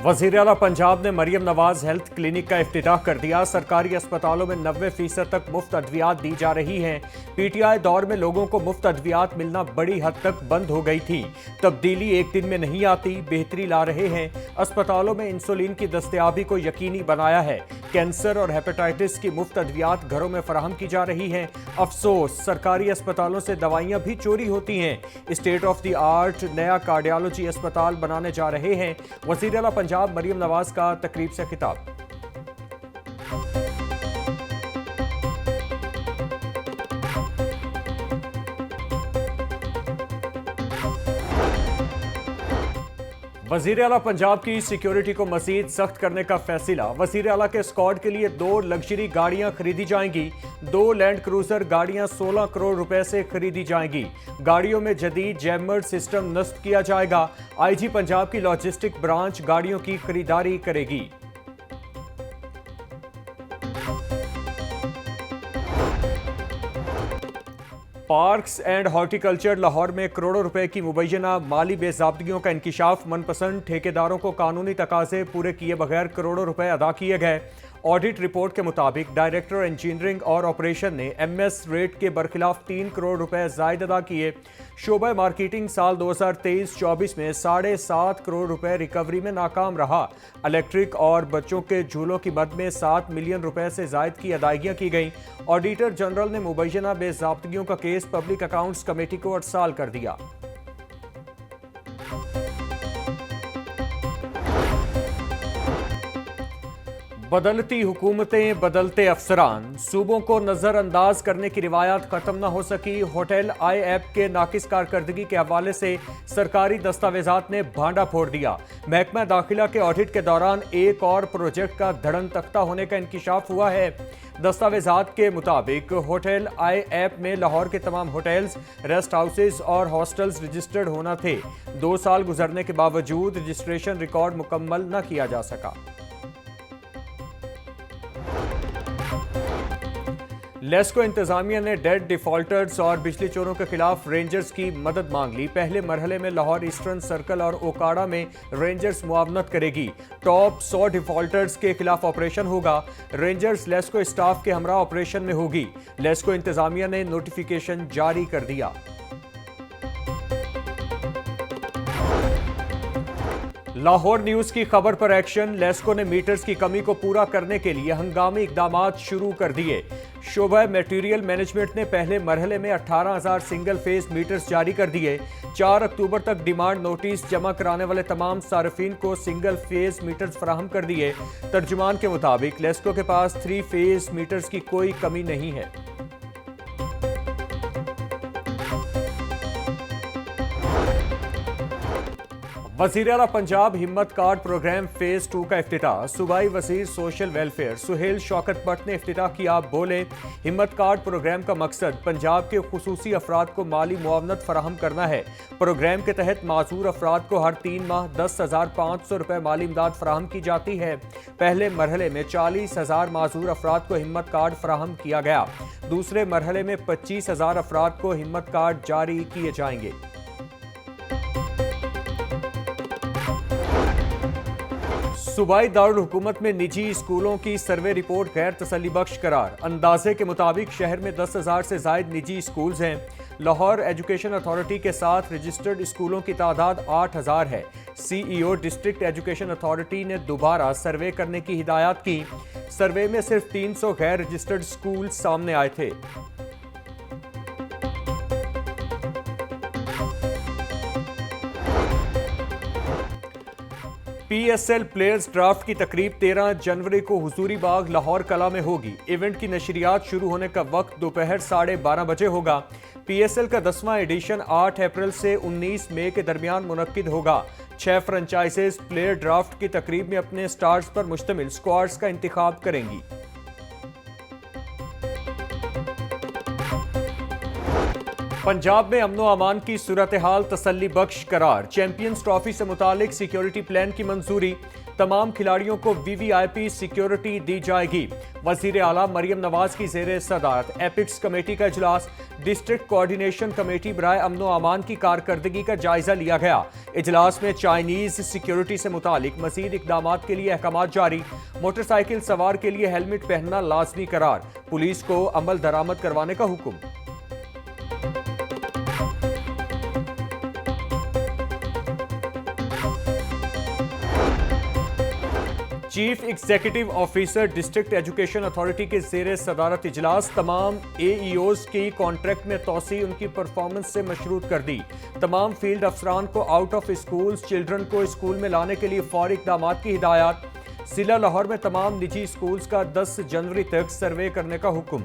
वज़ीर आला पंजाब ने मरियम नवाज हेल्थ क्लिनिक का इफ्तिताह कर दिया। सरकारी अस्पतालों में 90% तक मुफ्त अद्वियात दी जा रही हैं। पीटीआई दौर में लोगों को मुफ्त अद्वियात मिलना बड़ी हद तक बंद हो गई थी। तब्दीली एक दिन में नहीं आती, बेहतरी ला रहे हैं। अस्पतालों में इंसुलिन की दस्तयाबी को यकीनी बनाया है। कैंसर और हेपेटाइटिस की मुफ्त अद्वियात घरों में फराहम की जा रही हैं। अफसोस, सरकारी अस्पतालों से दवाइयां भी चोरी होती हैं। स्टेट ऑफ द आर्ट नया कार्डियोलॉजी अस्पताल बनाने जा रहे हैं। वज़ीर आला पंजाब मरियम नवाज का तकरीब से खिताब। वज़ीर आला पंजाब की सिक्योरिटी को मज़ीद सख्त करने का फैसला। वज़ीर आला के स्क्वाड के लिए 2 लग्जरी गाड़ियां खरीदी जाएंगी। 2 लैंड क्रूजर गाड़ियां 16 करोड़ रुपए से खरीदी जाएंगी। गाड़ियों में जदीद जैमर सिस्टम नस्ब किया जाएगा। आईजी पंजाब की लॉजिस्टिक ब्रांच गाड़ियों की खरीदारी करेगी। पार्क्स एंड हॉर्टिकल्चर लाहौर में करोड़ों रुपए की मुबैना माली बेज़ाब्तियों का इंकिशाफ। मनपसंद ठेकेदारों को कानूनी तकाजे पूरे किए बगैर करोड़ों रुपए अदा किए गए। ऑडिट रिपोर्ट के मुताबिक डायरेक्टर इंजीनियरिंग और ऑपरेशन ने एमएस रेट के बरखिलाफ 3 करोड़ रुपए जायद अदा किए। शोबा मार्केटिंग साल 2023-24 में 7.5 करोड़ रुपए रिकवरी में नाकाम रहा। इलेक्ट्रिक और बच्चों के झूलों की मद में 7 मिलियन रुपए से जायद की अदायगियां की गईं। ऑडिटर जनरल ने मुबैना बेज़ाब्तियों का केस पब्लिक अकाउंट्स कमेटी को अरसाल कर दिया। बदलती हुकूमतें, बदलते अफसरान, सूबों को नजरअंदाज करने की रिवायत खत्म न हो सकी। होटल आई ऐप के नाकिस कारकर्दगी के हवाले से सरकारी दस्तावेजात ने भांडा फोड़ दिया। महकमा दाखिला के ऑडिट के दौरान एक और प्रोजेक्ट का धड़न तख्ता होने का इंकिशाफ हुआ है। दस्तावेजात के मुताबिक होटल आई ऐप में लाहौर के तमाम होटल्स, रेस्ट हाउसेज और हॉस्टल्स रजिस्टर्ड होना थे। 2 साल गुजरने के बावजूद रजिस्ट्रेशन रिकॉर्ड मुकम्मल न किया जा सका। लेस्को इंतजामिया ने डेट डिफॉल्टर्स और बिजली चोरों के खिलाफ रेंजर्स की मदद मांग ली। पहले मरहले में लाहौर ईस्टर्न सर्कल और ओकाड़ा में रेंजर्स मुआवनत करेगी। टॉप 100 डिफॉल्टर्स के खिलाफ ऑपरेशन होगा। रेंजर्स लेस्को स्टाफ के हमरा ऑपरेशन में होगी। लेस्को इंतजामिया ने नोटिफिकेशन जारी कर दिया। लाहौर न्यूज की खबर पर एक्शन। लेस्को ने मीटर्स की कमी को पूरा करने के लिए हंगामी इकदामात शुरू कर दिए। शोबा मटेरियल मैनेजमेंट ने पहले मरहले में 18,000 सिंगल फेज मीटर्स जारी कर दिए। 4 अक्टूबर तक डिमांड नोटिस जमा कराने वाले तमाम सार्फिन को सिंगल फेज मीटर्स फराहम कर दिए। तर्जुमान के मुताबिक लेस्को के पास 3 फेज मीटर्स की कोई कमी नहीं है। वज़ीर आला पंजाब हिम्मत कार्ड प्रोग्राम फेज 2 का इफ्तिताह। सूबाई वज़ीर सोशल वेलफेयर सुहेल शौकत भट्ट ने इफ्तिताह किया। बोले, हिम्मत कार्ड प्रोग्राम का मकसद पंजाब के खुसूसी अफराद को माली मुआवनत फराहम करना है। प्रोग्राम के तहत माजूर अफराद को हर 3 माह 10,500 रुपए माली इमदाद फराहम की जाती है। पहले मरहले में 40,000 माजूर अफराद को हिम्मत कार्ड फराहम किया गया। दूसरे मरहले में 25,000 अफराद को हिम्मत कार्ड जारी किए जाएंगे। सूबाई दारुल हुकूमत में निजी स्कूलों की सर्वे रिपोर्ट गैर तसल्ली बख्श करार। अंदाजे के मुताबिक शहर में 10,000 से जायद निजी स्कूल्स हैं। लाहौर एजुकेशन अथॉरिटी के साथ रजिस्टर्ड स्कूलों की तादाद 8,000 है। सीईओ डिस्ट्रिक्ट एजुकेशन अथॉरिटी ने दोबारा सर्वे करने की हिदायत की। सर्वे में सिर्फ 300 गैर रजिस्टर्ड स्कूल सामने आए थे। पीएसएल प्लेयर्स ड्राफ्ट की तकरीब 13 जनवरी को हुजूरी बाग लाहौर कला में होगी। इवेंट की नशरियात शुरू होने का वक्त दोपहर 12:30 बजे होगा। पीएसएल का 10वां एडिशन 8 अप्रैल से 19 मई के दरमियान मुनक्किद होगा। 6 फ्रेंचाइजेज प्लेयर ड्राफ्ट की तकरीब में अपने स्टार्स पर मुश्तमिल स्क्वाड्स का इंतखाब करेंगी। पंजाब में अमनो अमान की सूरत हाल तसल्ली बख्श करार। चैंपियंस ट्रॉफी से मुतालिक सिक्योरिटी प्लान की मंजूरी। तमाम खिलाड़ियों को वीवीआईपी सिक्योरिटी दी जाएगी। वजीर आला मरियम नवाज की जेर सदारत एपिक्स कमेटी का इजलास। डिस्ट्रिक्ट कोऑर्डिनेशन कमेटी बराए अमन व अमान की कारकर्दगी का जायजा लिया गया। इजलास में चाइनीज सिक्योरिटी से मुतालिक मजीद इकदामात के लिए अहकामात जारी। मोटरसाइकिल सवार के लिए हेलमेट पहनना लाजमी करार। पुलिस को अमल दरामद करवाने का हुक्म। Chief executive officer district education authority के जेर सदारत इजलास। तमाम एईओज की कॉन्ट्रैक्ट में तोसी उनकी परफॉर्मेंस से मशरूत कर दी। तमाम फील्ड अफसरान को आउट ऑफ स्कूल्स चिल्ड्रन को स्कूल में लाने के लिए फौरी इक़दामात की हिदायत। जिला लाहौर में तमाम निजी स्कूल्स का 10 जनवरी तक सर्वे करने का हुक्म।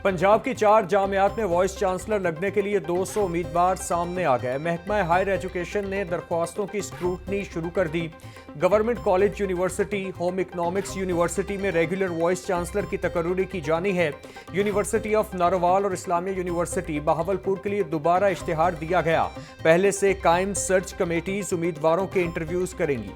पंजाब की 4 जामियात में वॉइस चांसलर लगने के लिए 200 उम्मीदवार सामने आ गए। महकमा हायर एजुकेशन ने दरख्वास्तों की स्क्रूटनी शुरू कर दी। Government college university, home economics university में रेगुलर वॉइस चांसलर की तकर्रुरी की जानी है। यूनिवर्सिटी ऑफ नारोवाल और इस्लामिया यूनिवर्सिटी बहावलपुर के लिए दोबारा इश्तिहार दिया गया। पहले से कायम सर्च कमेटीज उम्मीदवारों के इंटरव्यूज करेंगी।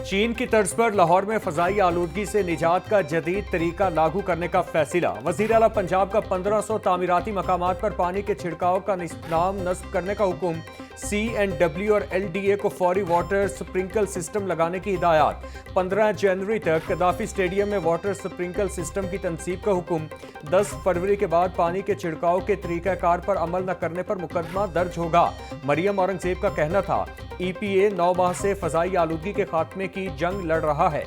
चीन की तर्ज पर लाहौर में फजाई आलूदगी से निजात का जदीद तरीका लागू करने का फैसला। वजीर आला पंजाब का 1500 तामीराती मकामात पर पानी के छिड़काव का निज़ाम नस्ब करने का हुक्म। CNW और LDA को फौरी वाटर स्प्रिंकल सिस्टम लगाने की हिदायत। 15 जनवरी तक कदाफी स्टेडियम में वाटर स्प्रिंकल सिस्टम की तनसीब का हुक्म। 10 फरवरी के बाद पानी के छिड़काव के तरीकाकार पर अमल न करने पर मुकदमा दर्ज होगा। मरियम औरंगजेब का कहना था EPA 9 माह से फजाई आलूदगी के खात्मे की जंग लड़ रहा है।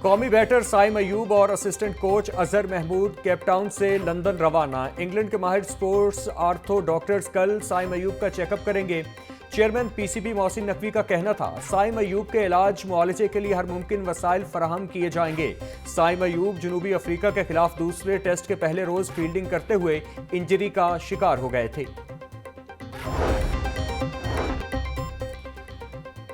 कौमी बैटर साइम अयूब और assistant coach Azhar Mahmood Cape Town से लंदन रवाना। इंग्लैंड के माहिर स्पोर्ट्स आर्थो डॉक्टर्स कल साइम अयूब का चेकअप करेंगे। चेयरमैन PCB मोहसिन नकवी का कहना था साइम अयूब के इलाज मुआलजे के लिए हर मुमकिन वसाइल फराहम किए जाएंगे। साइम अयूब जनूबी अफ्रीका के खिलाफ दूसरे टेस्ट के पहले रोज फील्डिंग करते हुए इंजरी का शिकार हो गए थे।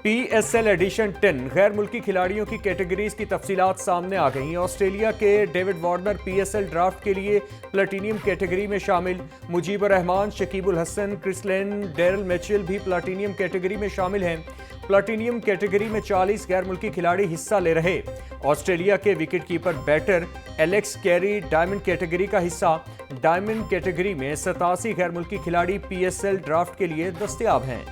PSL एडिशन 10 गैर मुल्की खिलाड़ियों की कैटेगरीज की तफसीलात सामने आ गई। ऑस्ट्रेलिया के डेविड वार्नर PSL ड्राफ्ट के लिए प्लेटिनियम कैटेगरी में शामिल। मुजीबर रहमान, शकीबुल हसन, क्रिस लेन, डेरल मिचेल भी प्लेटिनियम कैटेगरी में शामिल हैं। प्लेटिनियम कैटेगरी में 40 गैर मुल्की खिलाड़ी हिस्सा ले रहे। ऑस्ट्रेलिया के wicketkeeper batter Alex Carey diamond category का हिस्सा। डायमंड कैटेगरी में 87 गैर मुल्की खिलाड़ी PSL ड्राफ्ट के लिए दस्तयाब हैं।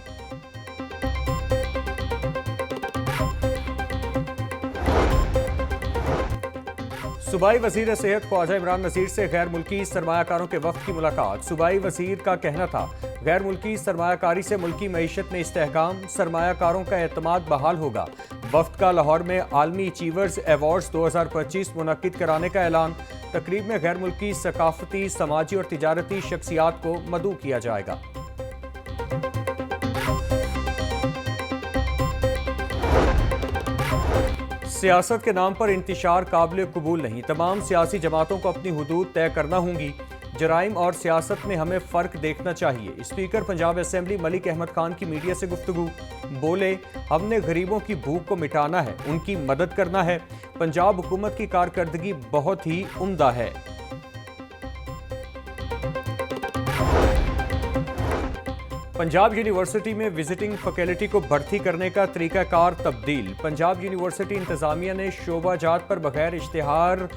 सूबाई वजीर सेहत ख्वाजा इमरान नज़ीर से गैर मुल्की सरमायाकारों के वफ्द की मुलाकात। सूबाई वजीर का कहना था गैर मुल्की सरमायाकारी से मुल्की मईशत में इस्तेहकाम, सरमायाकारों का एतमाद बहाल होगा। वफ्द का लाहौर में आलमी अचीवर्स अवार्ड्स 2025 मुनक्किद कराने का ऐलान। तकरीब में गैर मुल्की सकाफती, समाजी और तिजारती शख्सियात को मदऊ किया जाएगा। सियासत के नाम पर इंतशार काबिल कबूल नहीं। तमाम सियासी जमातों को अपनी हुदूद तय करना होंगी। जराइम और सियासत में हमें फ़र्क देखना चाहिए। स्पीकर पंजाब असेंबली मलिक अहमद खान की मीडिया से गुफ्तगू। बोले हमने गरीबों की भूख को मिटाना है, उनकी मदद करना है। पंजाब हुकूमत की कारकर्दगी बहुत ही उम्दा है। पंजाब यूनिवर्सिटी में विजिटिंग फैकल्टी को भर्ती करने का तरीकाकार तब्दील। पंजाब यूनिवर्सिटी इंतजामिया ने शोबा जात पर बगैर इश्तिहार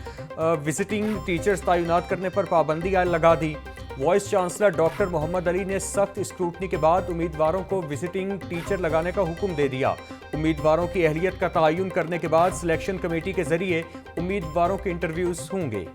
विजिटिंग टीचर्स तैनात करने पर पाबंदी लगा दी। Vice chancellor doctor Mohammad Ali ने सख्त स्क्रूटनी के बाद उम्मीदवारों को विजिटिंग टीचर लगाने का हुक्म दे दिया। उम्मीदवारों की अहलियत का तयन करने के बाद सिलेक्शन कमेटी के जरिए उम्मीदवारों के इंटरव्यूज होंगे।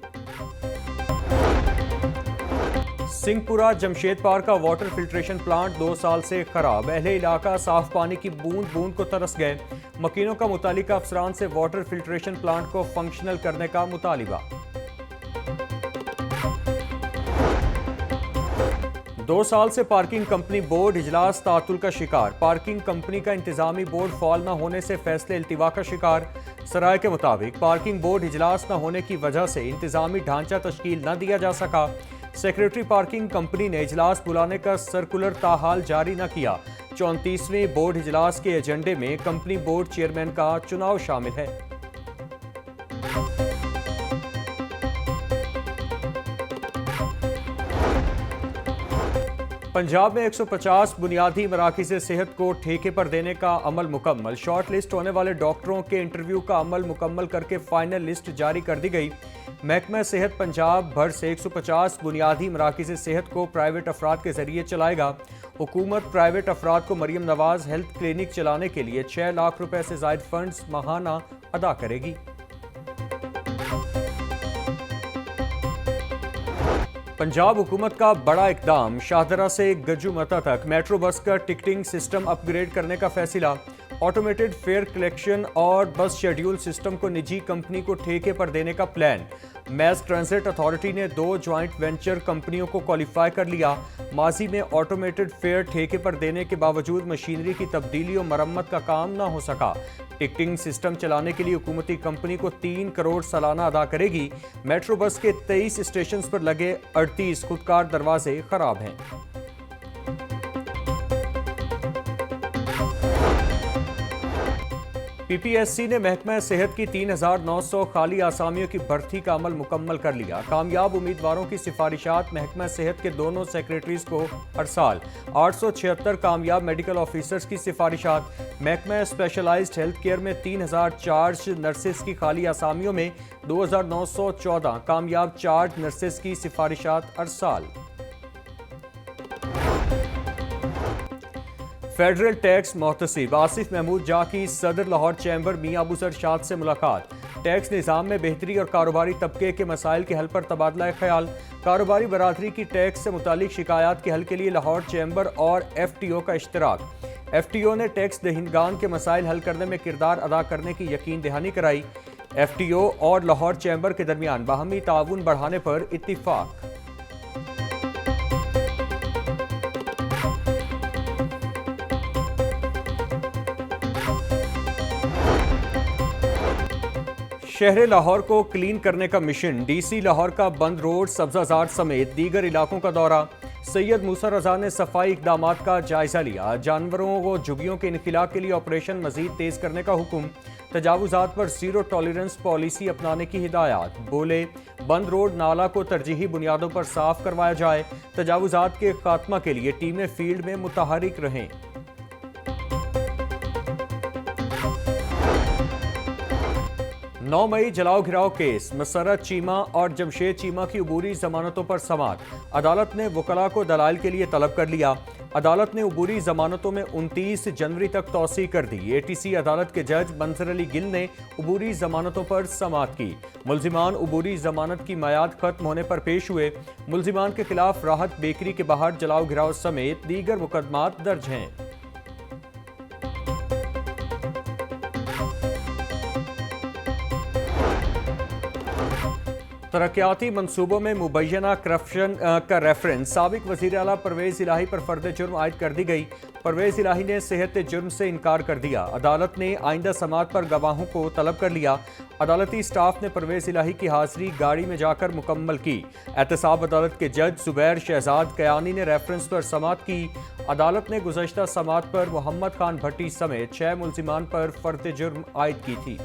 सिंहपुरा जमशेद पार का वाटर फिल्ट्रेशन प्लांट 2 साल से खराब। अहले इलाका साफ पानी की बूंद बूंद को तरस गए। मकीनों का मुतालिका अफसरान से वाटर फिल्ट्रेशन प्लांट को फंक्शनल करने का मुतालिबा। 2 साल से पार्किंग कंपनी बोर्ड इजलास तातुल का शिकार। पार्किंग कंपनी का इंतजामी बोर्ड फॉल न होने से फैसले इल्तिवा का शिकार। सराय के मुताबिक पार्किंग बोर्ड इजलास न होने की वजह से इंतजामी ढांचा तश्कील न दिया जा सका। सेक्रेटरी पार्किंग कंपनी ने इजलास बुलाने का सर्कुलर ताहाल जारी न किया। 34वें बोर्ड इजलास के एजेंडे में कंपनी बोर्ड चेयरमैन का चुनाव शामिल है। पंजाब में 150 बुनियादी मराकिज़ सेहत को ठेके पर देने का अमल मुकम्मल। शॉर्ट लिस्ट होने वाले डॉक्टरों के इंटरव्यू का अमल मुकम्मल करके फाइनल लिस्ट जारी कर दी गई। महकमा सेहत पंजाब भर से 150 बुनियादी मराकिज़ सेहत को प्राइवेट अफराद के जरिए चलाएगा। हुकूमत प्राइवेट अफराद को मरियम नवाज हेल्थ क्लिनिक चलाने के लिए 6 लाख रुपए से ज़ायद फंड्स माहाना अदा करेगी। पंजाब हुकूमत का बड़ा इकदाम, शाहदरा से गज्जूमता तक मेट्रो बस का टिकटिंग सिस्टम अपग्रेड करने का फैसला। ऑटोमेटेड फेयर कलेक्शन और बस शेड्यूल सिस्टम को निजी कंपनी को ठेके पर देने का प्लान। मैस ट्रांजिट अथॉरिटी ने 2 ज्वाइंट वेंचर कंपनियों को क्वालिफाई कर लिया। माजी में ऑटोमेटेड फेयर ठेके पर देने के बावजूद मशीनरी की तब्दीली और मरम्मत का काम न हो सका। टिकटिंग सिस्टम चलाने के लिए हुकूमती कंपनी को 3 करोड़ सालाना अदा करेगी। मेट्रो बस के 23 स्टेशन पर लगे 38 खुदकार दरवाजे खराब हैं। पीपीएससी ने महकमा सेहत की 3900 खाली आसामियों की भर्ती का अमल मुकम्मल कर लिया। कामयाब उम्मीदवारों की सिफारिशात महकमा सेहत के दोनों सेक्रेटरीज को अरसाल। 876 कामयाब मेडिकल ऑफिसर्स की सिफारिशात। महकमा स्पेशलाइज्ड हेल्थ केयर में 3000 चार्ज नर्सेस की खाली आसामियों में 2914 कामयाब चार्ज नर्सेस की सिफारिशात अरसाल। फेडरल टैक्स मोहतसिब आसिफ महमूद जा की सदर लाहौर चैम्बर मियां अबू सरशाद से मुलाकात। टैक्स निज़ाम में बेहतरी और कारोबारी तबके के मसाइल के हल पर तबादला ख्याल। कारोबारी बरादरी की टैक्स से मुतालिक शिकायत के हल के लिए लाहौर चैम्बर और FTO का इश्तराक। FTO ने टैक्स दहिंदगान के मसाइल हल करने में किरदार अदा करने की यकीन दहानी कराई। FTO और लाहौर चैम्बर के दरमियान बाहमी ताउन बढ़ाने पर इत्तिफाक। शहर लाहौर को क्लीन करने का मिशन। DC लाहौर का बंद रोड, सब्जाजार समेत दीगर इलाकों का दौरा। सैयद मूसा रजा ने सफाई इकदामात का जायजा लिया। जानवरों व झुग्गियों के इनखिला के लिए ऑपरेशन मजीद तेज करने का हुक्म। तजावुजात पर जीरो टॉलरेंस पॉलिसी अपनाने की हिदायत। बोले बंद रोड नाला को तरजीही बुनियादों पर साफ करवाया जाए। तजावुजात के खात्मा के लिए टीमें फील्ड में मुतहरिक रहें। 9 मई जलाओ घिराव केस, मसरत चीमा और जमशेद चीमा की अबूरी जमानतों पर समाअत। अदालत ने वकला को दलाल के लिए तलब कर लिया। अदालत ने अबूरी जमानतों में 29 जनवरी तक तौसी कर दी। ATC अदालत के जज मंजर अली गिल ने अबूरी जमानतों पर समाअत की। मुल्जिमान अबूरी जमानत की मियाद खत्म होने पर पेश हुए। मुल्जिमान के खिलाफ राहत बेकरी के बाहर जलाओ घिराव समेत दीगर मुकदमात दर्ज हैं। तरक्याती मनसूबों में मुबैना करप्शन का रेफरेंस साबिक वज़ीर आला परवेज़ इलाही पर फर्द जुर्म आयद कर दी गई। परवेज़ इलाही ने सेहत जुर्म से इनकार कर दिया। अदालत ने आइंदा समाअत पर गवाहों को तलब कर लिया। अदालती स्टाफ ने परवेज़ इलाही की हाजिरी गाड़ी में जाकर मुकम्मल की। एहतसाब अदालत के जज जुबैर शहजाद कयानी ने रेफरेंस पर समाअत की। अदालत ने गुज़श्ता समाअत पर मोहम्मद खान भट्टी समेत 6 मुल्जिमान पर फर्द जुर्म आयद की थी।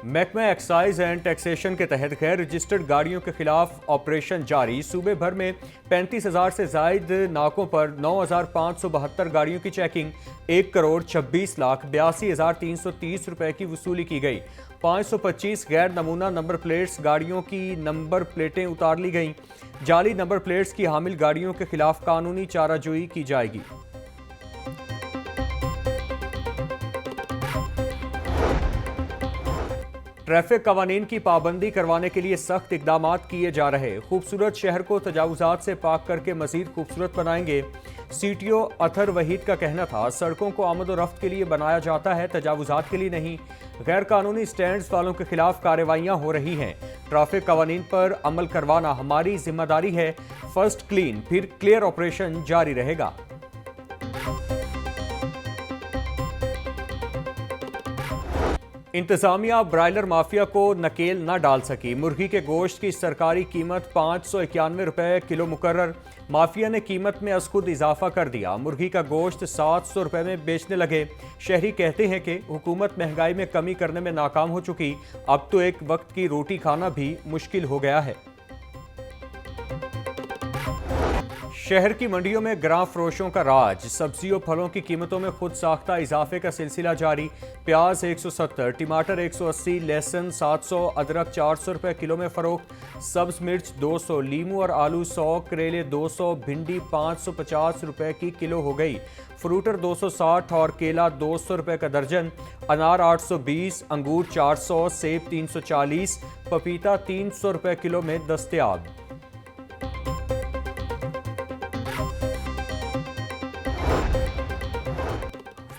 महकमा एक्साइज एंड टैक्सेशन के तहत गैर रजिस्टर्ड गाड़ियों के खिलाफ ऑपरेशन जारी। सूबे भर में 35,000 से जायद नाकों पर 9,572 गाड़ियों की चेकिंग। 1 करोड़ 26 लाख 82,330 रुपए की वसूली की गई। 525 गैर नमूना नंबर प्लेट्स गाड़ियों की नंबर प्लेटें उतार ली गईं। जाली नंबर प्लेट्स की हामिल गाड़ियों के खिलाफ कानूनी चाराजोई की जाएगी। ट्रैफिक कवानीन की पाबंदी करवाने के लिए सख्त इकदामात किए जा रहे। खूबसूरत शहर को तजावुजात से पाक करके मजीद खूबसूरत बनाएंगे। CTO अथर वहीद का कहना था, सड़कों को आमद और रफ्त के लिए बनाया जाता है, तजावुजात के लिए नहीं। गैर कानूनी स्टैंड्स वालों के खिलाफ कार्रवाइयां हो रही हैं। ट्रैफिक कवानीन पर अमल करवाना हमारी जिम्मेदारी है। फर्स्ट क्लीन फिर क्लियर ऑपरेशन जारी रहेगा। इंतजामिया ब्रायलर माफिया को नकेल न डाल सकी। मुर्गी के गोश्त की सरकारी कीमत 591 रुपए किलो मुकर्रर। माफिया ने कीमत में अज़खुद इजाफा कर दिया। मुर्गी का गोश्त 700 रुपए में बेचने लगे। शहरी कहते हैं कि हुकूमत महंगाई में कमी करने में नाकाम हो चुकी। अब तो एक वक्त की रोटी खाना भी मुश्किल हो गया है। शहर की मंडियों में ग्रां फरोशों का राज। सब्जियों फलों की कीमतों में खुद साख्ता इजाफे का सिलसिला जारी। प्याज 170, टमाटर 180, लहसुन 700, अदरक 400 रुपए किलो में फरोख्त। सब्ज मिर्च 200, लीमू और आलू 100, करेले 200, भिंडी 550 रुपए की किलो हो गई। फ्रूटर 260 और केला 200 रुपए का दर्जन। अनार 820, अंगूर 400, सेब 340, पपीता 300 रुपए किलो में दस्तयाब।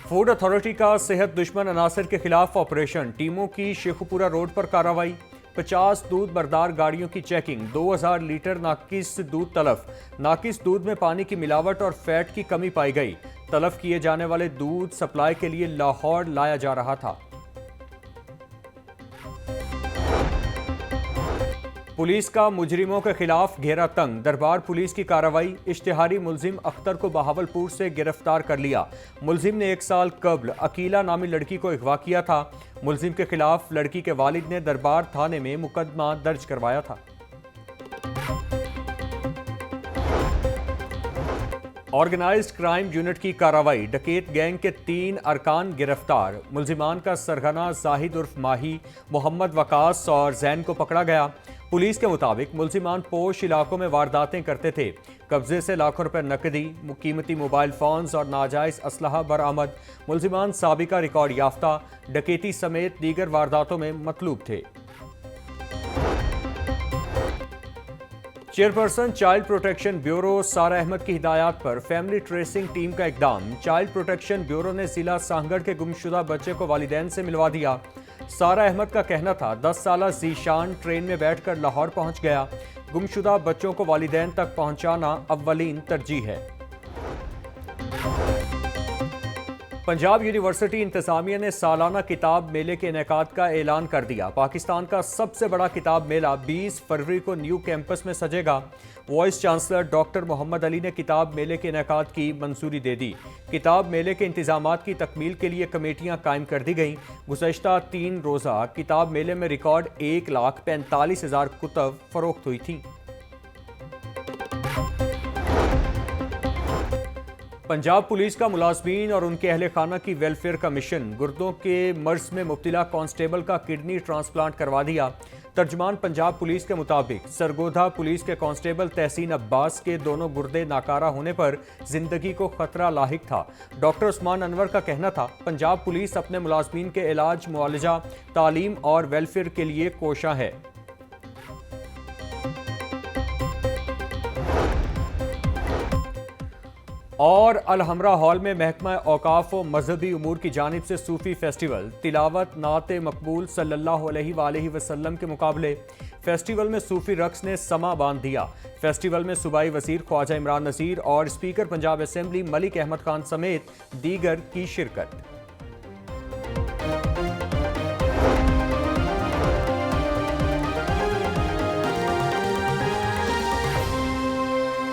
फूड अथॉरिटी का सेहत दुश्मन अनासर के खिलाफ ऑपरेशन। टीमों की शेखुपुरा रोड पर कार्रवाई। 50 दूध बरदार गाड़ियों की चेकिंग। 2000 लीटर नाकिस दूध तलफ। नाकिस दूध में पानी की मिलावट और फैट की कमी पाई गई। तलफ किए जाने वाले दूध सप्लाई के लिए लाहौर लाया जा रहा था। पुलिस का मुजरिमों के खिलाफ घेरा तंग। दरबार पुलिस की कार्रवाई। इश्तिहारी मुलजिम अख्तर को बहावलपुर से गिरफ्तार कर लिया। मुलजिम ने 1 साल कबल अकीला नामी लड़की को अगवा किया था। मुलजिम के खिलाफ लड़की के वालिद ने दरबार थाने में मुकदमा दर्ज करवाया था। ऑर्गेनाइज्ड क्राइम यूनिट की कार्रवाई। डकैत गैंग के 3 अरकान गिरफ्तार। मुलजिमान का सरगना जाहिद उर्फ माही, मोहम्मद वकास और जैन को पकड़ा गया। पुलिस के मुताबिक मुलजिमान पोश इलाकों में वारदातें करते थे। कब्जे से लाखों रुपए नकदी, कीमती मोबाइल फोन्स और नाजायज असलहा बरामद। मुलजिमान साबिका रिकॉर्ड याफ्ता, डकैती समेत दीगर वारदातों में मतलूब थे। चेयरपर्सन चाइल्ड प्रोटेक्शन ब्यूरो सारा अहमद की हिदायत पर फैमिली ट्रेसिंग टीम का इकदाम। चाइल्ड प्रोटेक्शन ब्यूरो ने जिला सांगड़ के गुमशुदा बच्चे को वालिदैन से मिलवा दिया। सारा अहमद का कहना था 10 साला जीशान ट्रेन में बैठकर लाहौर पहुंच गया। गुमशुदा बच्चों को वालिदैन तक पहुंचाना अव्वलीन तरजीह है। पंजाब यूनिवर्सिटी इंतजामिया ने सालाना किताब मेले के इनेकाद का ऐलान कर दिया। पाकिस्तान का सबसे बड़ा किताब मेला 20 फरवरी को न्यू कैंपस में सजेगा। Vice chancellor doctor Mohammad Ali ने किताब मेले के इनेकाद की मंजूरी दे दी। किताब मेले के इंतजामात की तकमील के लिए कमेटियां कायम कर दी गईं। गुज़श्ता 3 रोज़ा किताब मेले में रिकॉर्ड 1,45,000 कुतब फरोख्त हुई थी। पंजाब पुलिस का मुलाजमीन और उनके अहले खाना की वेलफेयर का मिशन। गुर्दों के मर्ज में मुब्तला कांस्टेबल का किडनी ट्रांसप्लांट करवा दिया। तर्जमान पंजाब पुलिस के मुताबिक सरगोधा पुलिस के कांस्टेबल तहसीन अब्बास के दोनों गुर्दे नाकारा होने पर जिंदगी को खतरा लाहिक था। डॉक्टर उस्मान अनवर का कहना था पंजाब पुलिस अपने मुलाजमीन के इलाज, मुआलजा, तालीम और वेलफेयर के लिए कोशा है। और अलहमरा हॉल में महकमा औकाफ व मजहबी उमूर की जानिब से सूफ़ी फेस्टिवल। तिलावत, नात मकबूल सल्लल्लाहु अलैहि वसल्लम के मुकाबले। फेस्टिवल में सूफ़ी रक्स ने समा बांध दिया। फेस्टिवल में सूबाई वज़ीर ख्वाजा इमरान नज़ीर और स्पीकर पंजाब असेंबली मलिक अहमद खान समेत दीगर की शिरकत।